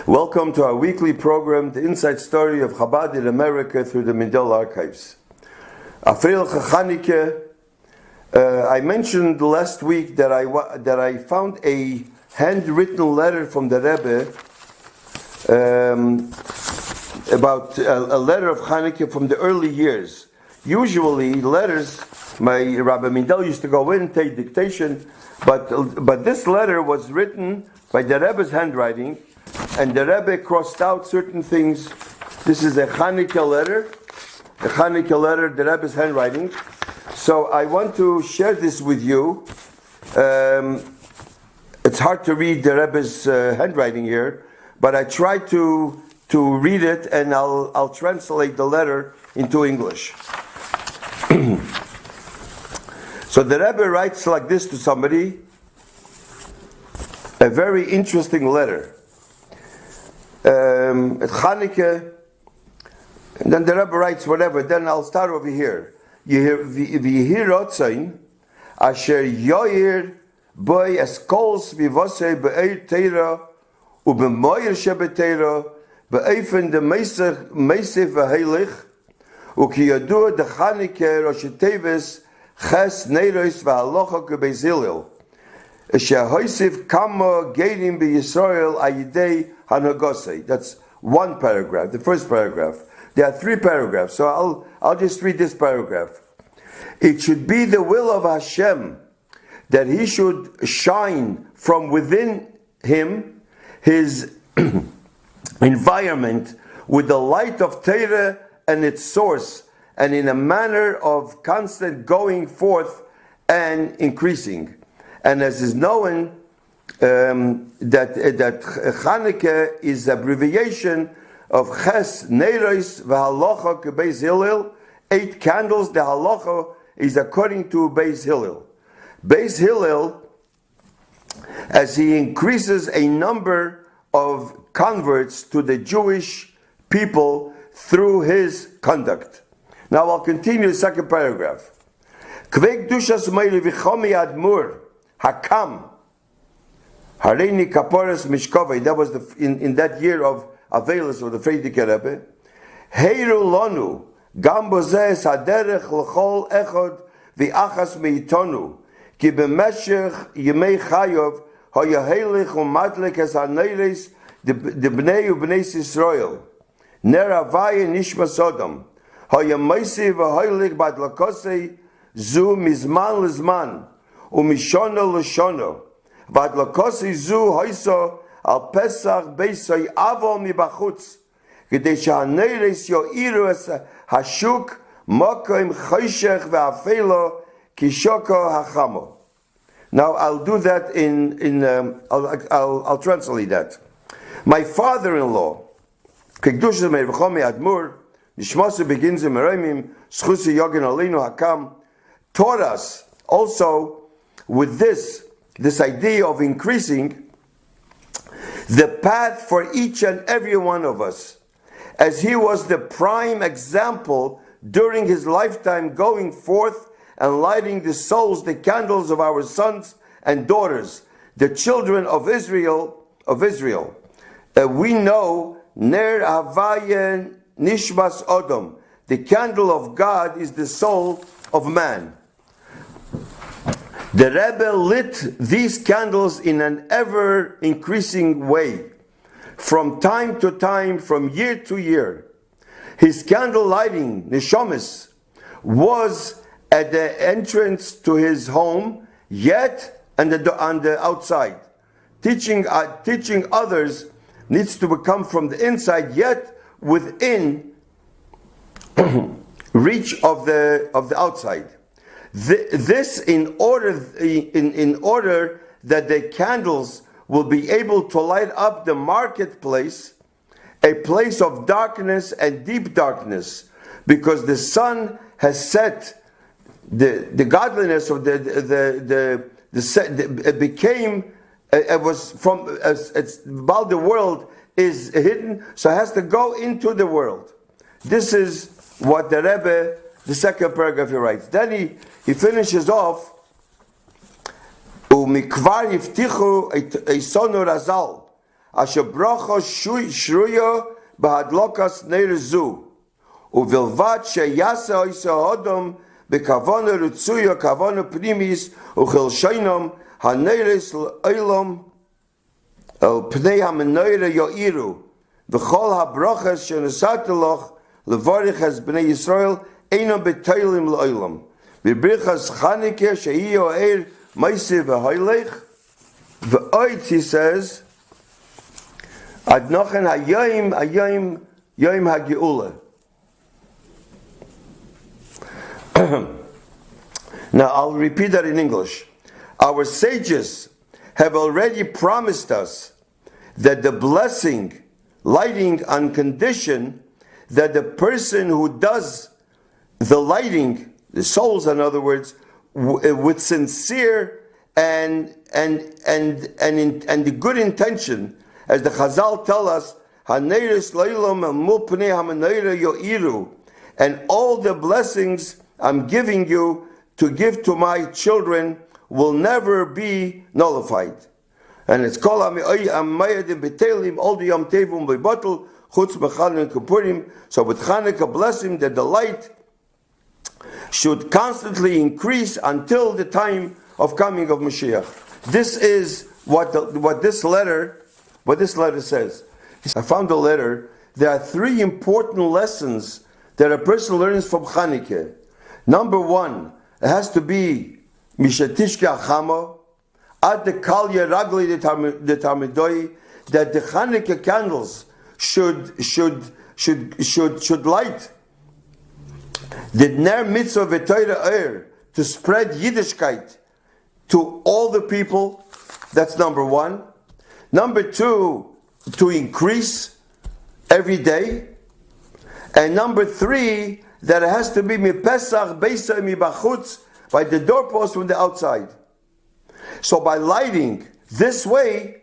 Welcome to our weekly program, The Inside Story of Chabad in America through the Mindel Archives. Afril Chanukah. I mentioned last week that I found a handwritten letter from the Rabbi about a letter of Chanukah from the early years. Usually letters, my Rabbi Mindel used to go in and take dictation, but this letter was written by the Rebbe's handwriting, and the Rebbe crossed out certain things. This is a Chanukah letter, the Rebbe's handwriting. So I want to share this with you. It's hard to read the Rebbe's handwriting here, but I try to read it, and I'll translate the letter into English. So the Rebbe writes like this to somebody, a very interesting letter. Chanukah, and then the Rebbe writes whatever. Then I'll start over here. V'yihir rotzain asher yoyer boy eskols v'vosei be'er teira u'b'moyer shebeteira be'efen de meisef v'heilich u'ki yadua de Chanukah rosh teves ches neiros v'halocha k'beis Hillel shehoisif kama geirim b'Yisrael ayidei hanagosei. That's one paragraph, the first paragraph. There are three paragraphs, so I'll just read this paragraph. It should be the will of Hashem that He should shine from within Him, His environment, with the light of Torah and its source, and in a manner of constant going forth and increasing. And as is known, that Chanukah is abbreviation of Ches Neiros v'Halacha k'Beis Hillel. 8 candles. The Halacha is according to Beis Hillel. Beis Hillel, as he increases a number of converts to the Jewish people through his conduct. Now I'll continue the second paragraph. Kvei Kedushas Meili v'Chomi Admur Hakam Hareini Kaporas Mishkovei. That was in that year of Avelis of the Frierdiker Rebbe. Heiru Lonu Gam Bozeh Saderech L'chol Echod V'Achas Meitonu Ki B'Meshech Yemei Chayov Hoyahelich U'Madlik Es HaNeiris D'Bnei U'Bnei Yisrael Ner Havaya Nishma Sodom Hoyameisi V'Hoylich Bad Lakosei Zu Mizman L'Zman U'Mishono L'Shono Vad Lakosei Zu Hoyso Al Pesach Beisoy Avo Mibachutz K'dei she'haneiris yo'iru es hashuk mokoim choshech ve'afelo kishoko hachamo. Now I'll do that I'll translate that. My father-in-law, K'kedushas Meir V'chomi Admur, Nishmasu begins in Meremim, Schusi Yogin Aleinu Hakam, taught us also with this idea of increasing the path for each and every one of us, as he was the prime example during his lifetime, going forth and lighting the souls, the candles of our sons and daughters, the children of Israel. We know Ner Havaya Nishmas Odom, the candle of God is the soul of man. The Rebbe lit these candles in an ever-increasing way, from time to time, from year to year. His candle lighting, Neshomis, was at the entrance to his home, yet on the outside. Teaching others needs to come from the inside, yet within reach of the outside. This in order that the candles will be able to light up the marketplace, a place of darkness and deep darkness, because the sun has set the godliness of it became it was from while the world is hidden, so it has to go into the world. This is what the Rebbe, the second paragraph, he writes. Then he finishes off. Umikvar yiftichu eisonu razal asher bracha shruya bahadlokas neir zu, uvilvat sheyasa isa hodom bekavana rutsuya kavana primis uchel shainom haneiris l'olam el pnei hameneira yoiru v'chol habrachas shenesateloch levarich has bnei Yisrael einam beteilim l'olam v'brichas Chanukah shehi yo'er meisiv v'hoylech v'oitz, he says, ad nochen hayom hageula. Now I'll repeat that in English. Our sages have already promised us that the blessing, lighting on condition that the person who does the lighting, the souls in other words, with sincere and the good intention, as the Chazal tell us, Haneiris leilam mulpnei hameneira yoiru, and all the blessings I'm giving you to give to my children will never be nullified. And it's called Amayadim Betelim, all the Yom Tevum Bebatul, Chutz Mechan and Kippurim. So with Chanukah blessing that the light should constantly increase until the time of coming of Mashiach. This is what this letter says. I found a letter. There are 3 important lessons that a person learns from Chanukah. Number 1, it has to be Mishatishka Chama, Ad the Kalya Ragli the Tamidoi, that the Chanukah candles should light the Ner Mitzvah V'Torah Eir, to spread Yiddishkeit to all the people. That's number 1. Number 2, to increase every day. And number 3, that it has to be mipesach beisai mibachutz, by the doorpost from the outside. So by lighting this way,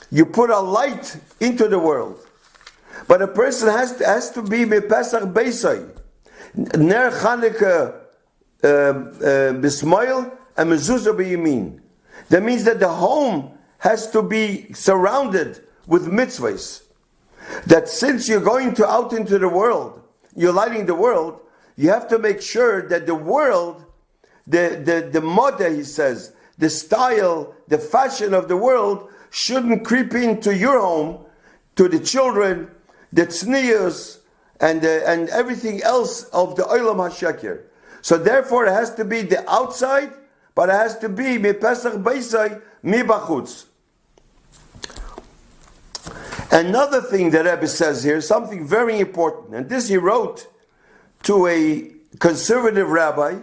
you put a light into the world. But a person has to be mipesach beisai. Ner Chanukah bismail and mezuzah biyamin. That means that the home has to be surrounded with mitzvahs. That since you're going out into the world, you're lighting the world, you have to make sure that the world, the mode, he says, the style, the fashion of the world shouldn't creep into your home, to the children, the tznius, and everything else of the Olam HaSheker. So therefore it has to be the outside, but it has to be mi Pesach Beisai, mi Bachutz. Another thing that Rabbi says here, something very important, and this he wrote to a conservative rabbi,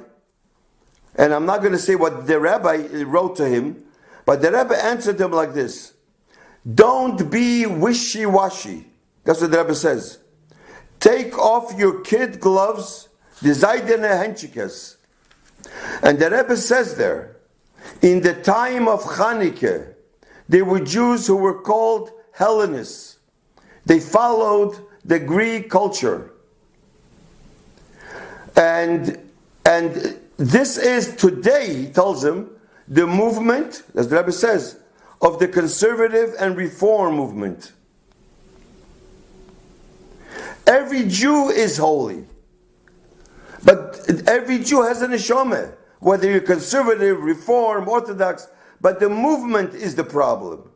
and I'm not going to say what the rabbi wrote to him, but the rabbi answered him like this: don't be wishy-washy. That's what the rabbi says. Take off your kid gloves, the Zaydene Henchikes. And the rabbi says there, in the time of Chanukah, there were Jews who were called Hellenists. They followed the Greek culture. And this is today, he tells him, the movement, as the Rabbi says, of the conservative and reform movement. Every Jew is holy. But every Jew has an neshama, whether you're conservative, reform, orthodox, but the movement is the problem.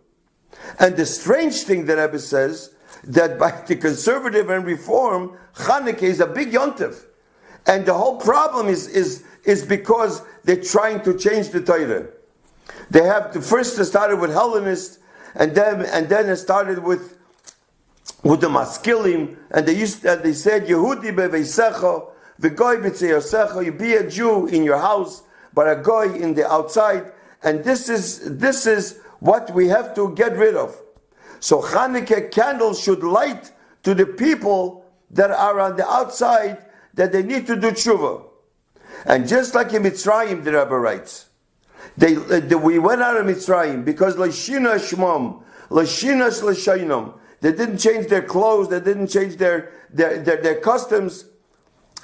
And the strange thing that Rabbi says, that by the conservative and reform, Chanukah is a big yontif. And the whole problem is because they're trying to change the Torah. They have first started with Hellenists, and then it started with the Maskilim, and they said Yehudi beveisecha, v'goy b'tzeyosecha. You be a Jew in your house, but a goy in the outside. And this is what we have to get rid of. So Chanukah candles should light to the people that are on the outside, that they need to do tshuva. And just like in Mitzrayim, the Rabbi writes, we went out of Mitzrayim because Lashina Shmam, Lashinas Lashainam. They didn't change their clothes, they didn't change their customs,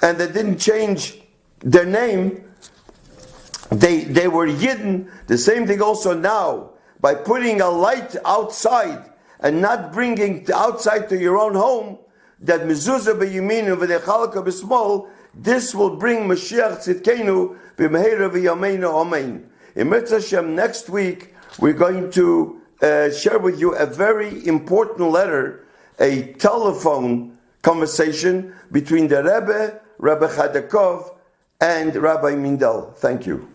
and they didn't change their name. They were Yidden. The same thing also now, by putting a light outside and not bringing outside to your own home, that mezuzah b'yaminu v'dechalka b'smol, this will bring Mashiach Tzidkenu b'meheira v'yameinu amen. In Mitzvah Hashem, next week, we're going to share with you a very important letter, a telephone conversation between the Rebbe, Rabbi Chadakov, and Rabbi Mindel. Thank you.